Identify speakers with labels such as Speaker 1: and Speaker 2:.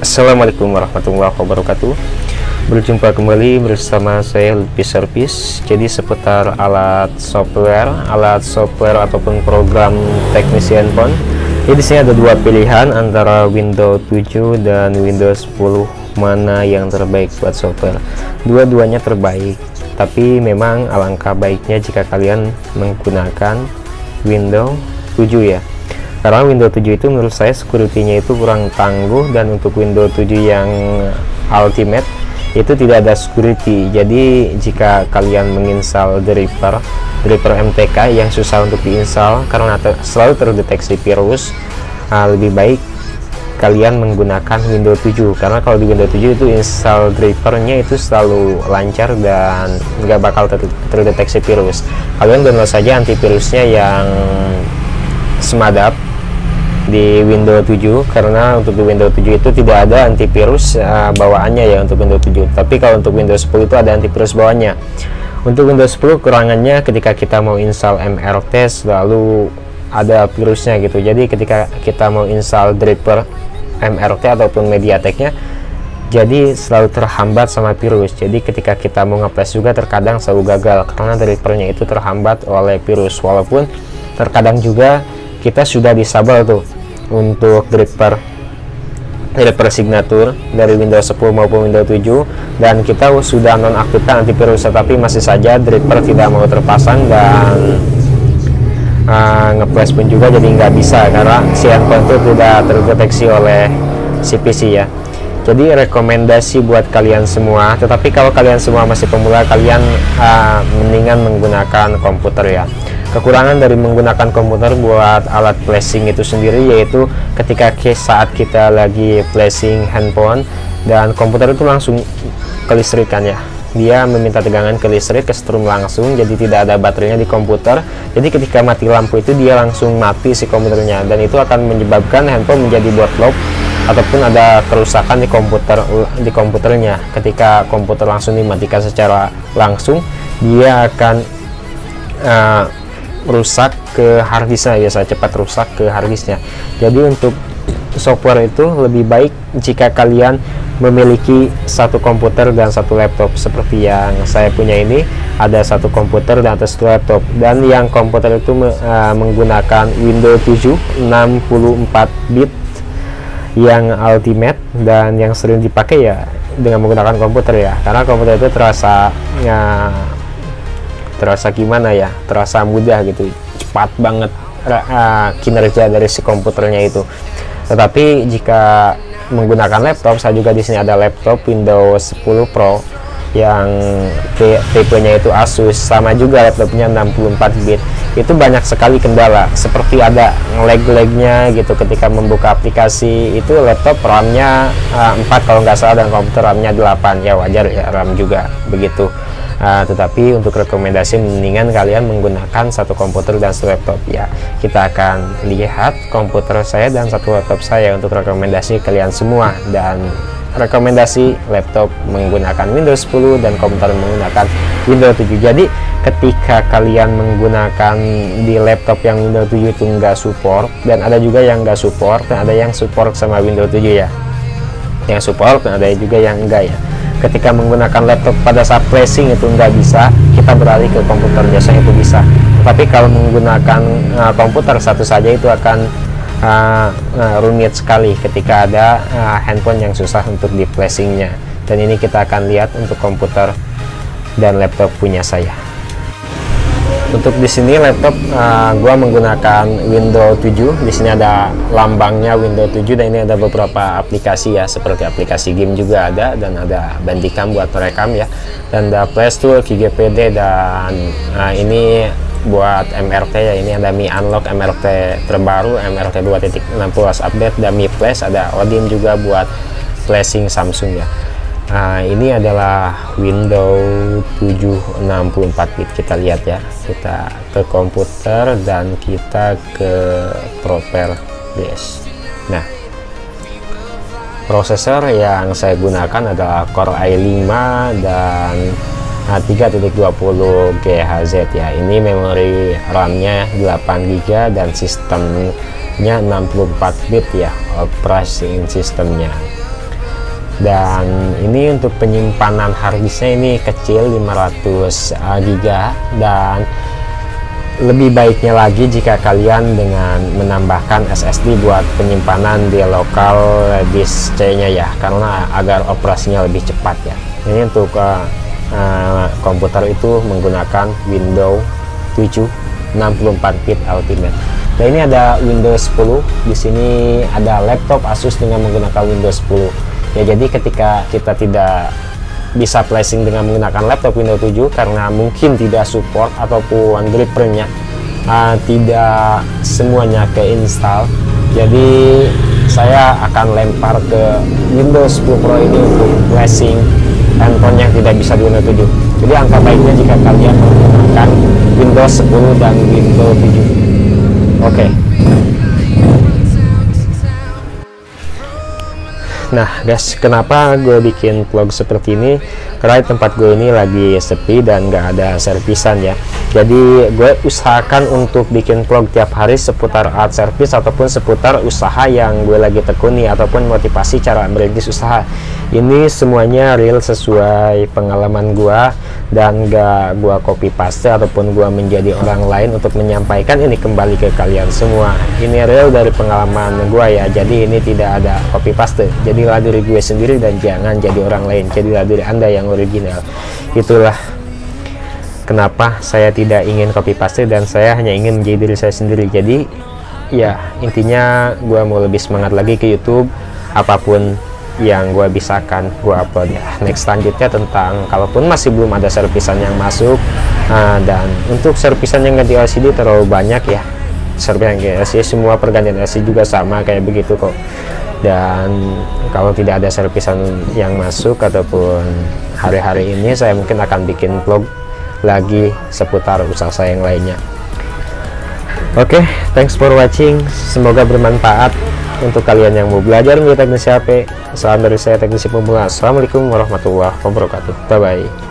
Speaker 1: Assalamualaikum warahmatullahi wabarakatuh. Berjumpa kembali bersama saya Lutfi Service. Jadi seputar alat software ataupun program teknisi handphone. Jadi di sini ada dua pilihan antara Windows 7 dan Windows 10, mana yang terbaik buat software. Dua-duanya terbaik, tapi memang alangkah baiknya jika kalian menggunakan Windows 7 ya. Karena Windows 7 itu menurut saya security-nya itu kurang tangguh, dan untuk Windows 7 yang Ultimate itu tidak ada security. Jadi jika kalian menginstal driver MTK yang susah untuk diinstal karena selalu terdeteksi virus, lebih baik kalian menggunakan Windows 7. Karena kalau di Windows 7 itu install drivernya itu selalu lancar dan nggak bakal terdeteksi virus. Kalian download saja antivirusnya yang Smadap di Windows 7, karena untuk di Windows 7 itu tidak ada antivirus bawaannya ya untuk Windows 7. Tapi kalau untuk Windows 10 itu ada antivirus bawaannya. Untuk Windows 10 kurangannya ketika kita mau install MRT selalu ada virusnya gitu. Jadi ketika kita mau install driver MRT ataupun MediaTek-nya, jadi selalu terhambat sama virus. Jadi ketika kita mau nge-flash juga terkadang selalu gagal karena drivernya itu terhambat oleh virus. Walaupun terkadang juga kita sudah disable tuh untuk driver signature dari Windows 10 maupun Windows 7, dan kita sudah nonaktifkan antivirus, tetapi masih saja driver tidak mau terpasang dan nge-flash pun juga jadi nggak bisa karena si handphone itu tidak terdeteksi oleh si PC ya. Jadi rekomendasi buat kalian semua, tetapi kalau kalian semua masih pemula, kalian mendingan menggunakan komputer ya. Kekurangan dari menggunakan komputer buat alat flashing itu sendiri yaitu ketika saat kita lagi flashing handphone dan komputer itu langsung kelistrikan ya. Dia meminta tegangan ke listrik, ke strum langsung, jadi tidak ada baterainya di komputer. Jadi ketika mati lampu itu dia langsung mati si komputernya, dan itu akan menyebabkan handphone menjadi bootloop ataupun ada kerusakan di komputernya. Ketika komputer langsung dimatikan secara langsung, dia akan rusak ke harddisknya, biasa cepat rusak ke harddisknya. Jadi untuk software itu lebih baik jika kalian memiliki satu komputer dan satu laptop, seperti yang saya punya ini. Ada satu komputer dan satu laptop, dan yang komputer itu menggunakan Windows 7 64 bit yang Ultimate, dan yang sering dipakai ya dengan menggunakan komputer ya, karena komputer itu terasa gimana ya, terasa mudah gitu, cepat banget kinerja dari si komputernya itu. Tetapi jika menggunakan laptop, saya juga di sini ada laptop Windows 10 Pro yang tipenya itu Asus, sama juga laptopnya 64 bit. Itu banyak sekali kendala, seperti ada lag-lagnya gitu ketika membuka aplikasi. Itu laptop RAM-nya 4 kalau nggak salah, dan komputer RAM-nya 8 ya, wajar ya, RAM juga begitu. Tetapi untuk rekomendasi mendingan kalian menggunakan satu komputer dan satu laptop ya. Kita akan lihat komputer saya dan satu laptop saya untuk rekomendasi kalian semua, dan rekomendasi laptop menggunakan Windows 10 dan komputer menggunakan Windows 7. Jadi ketika kalian menggunakan di laptop yang Windows 7 itu nggak support, dan ada juga yang nggak support, dan ada yang support sama Windows 7 ya, yang support, dan ada juga yang enggak ya. Ketika menggunakan laptop pada saat flashing itu nggak bisa, kita beralih ke komputer, biasanya itu bisa. Tapi kalau menggunakan komputer satu saja itu akan rumit sekali ketika ada handphone yang susah untuk di flashingnya. Dan ini kita akan lihat untuk komputer dan laptop punya saya. Untuk di sini laptop gua menggunakan Windows 7. Di sini ada lambangnya Windows 7, dan ini ada beberapa aplikasi ya, seperti aplikasi game juga ada, dan ada Bandicam buat merekam ya, dan ada Playstool, KGPD, dan ini buat MRT ya. Ini ada Mi Unlock MRT terbaru, MRT 2.16 update, dan Mi Flash, ada Odin juga buat flashing Samsung ya. Ini adalah Windows 7 64 bit. Kita lihat ya, kita ke komputer dan kita ke properties. Nah, prosesor yang saya gunakan adalah Core i5 dan 3.20 GHz ya. Ini memori RAM-nya 8 GB dan sistemnya 64 bit ya, operation sistemnya. Dan ini untuk penyimpanan harddisknya ini kecil, 500 GB, dan lebih baiknya lagi jika kalian dengan menambahkan SSD buat penyimpanan di lokal disk C-nya ya, karena agar operasinya lebih cepat ya. Ini untuk komputer itu menggunakan Windows 7 64 bit Ultimate. Nah, ini ada Windows 10. Di sini ada laptop Asus dengan menggunakan Windows 10. Ya, jadi ketika kita tidak bisa flashing dengan menggunakan laptop Windows 7 karena mungkin tidak support ataupun drivernya tidak semuanya keinstall, jadi saya akan lempar ke Windows 10 Pro ini untuk flashing handphone yang tidak bisa di Windows 7. Jadi angka baiknya jika kalian menggunakan Windows 10 dan Windows 7. Oke. Nah guys, kenapa gue bikin vlog seperti ini? Karena tempat gue ini lagi sepi dan gak ada servisan ya. Jadi gue usahakan untuk bikin vlog tiap hari seputar art service ataupun seputar usaha yang gue lagi tekuni ataupun motivasi cara merintis usaha. Ini semuanya real sesuai pengalaman gue dan gak gue copy paste ataupun gue menjadi orang lain untuk menyampaikan ini kembali ke kalian semua. Ini real dari pengalaman gue ya, jadi ini tidak ada copy paste. Jadilah diri gue sendiri dan jangan jadi orang lain, jadilah diri Anda yang original. Itulah kenapa saya tidak ingin copy paste dan saya hanya ingin menjadi diri saya sendiri. Jadi ya intinya gue mau lebih semangat lagi ke YouTube, apapun yang gue bisakan gue upload ya. Next selanjutnya tentang kalaupun masih belum ada servisan yang masuk, dan untuk servisan yang ganti LCD terlalu banyak ya. Servisan yang LCD semua pergantian LCD juga sama kayak begitu kok. Dan kalau tidak ada servisan yang masuk ataupun hari-hari ini, saya mungkin akan bikin vlog lagi seputar usaha saya yang lainnya. Oke, thanks for watching, semoga bermanfaat untuk kalian yang mau belajar menjadi teknisi HP. Salam dari saya, teknisi pemula. Assalamualaikum warahmatullahi wabarakatuh. Bye bye.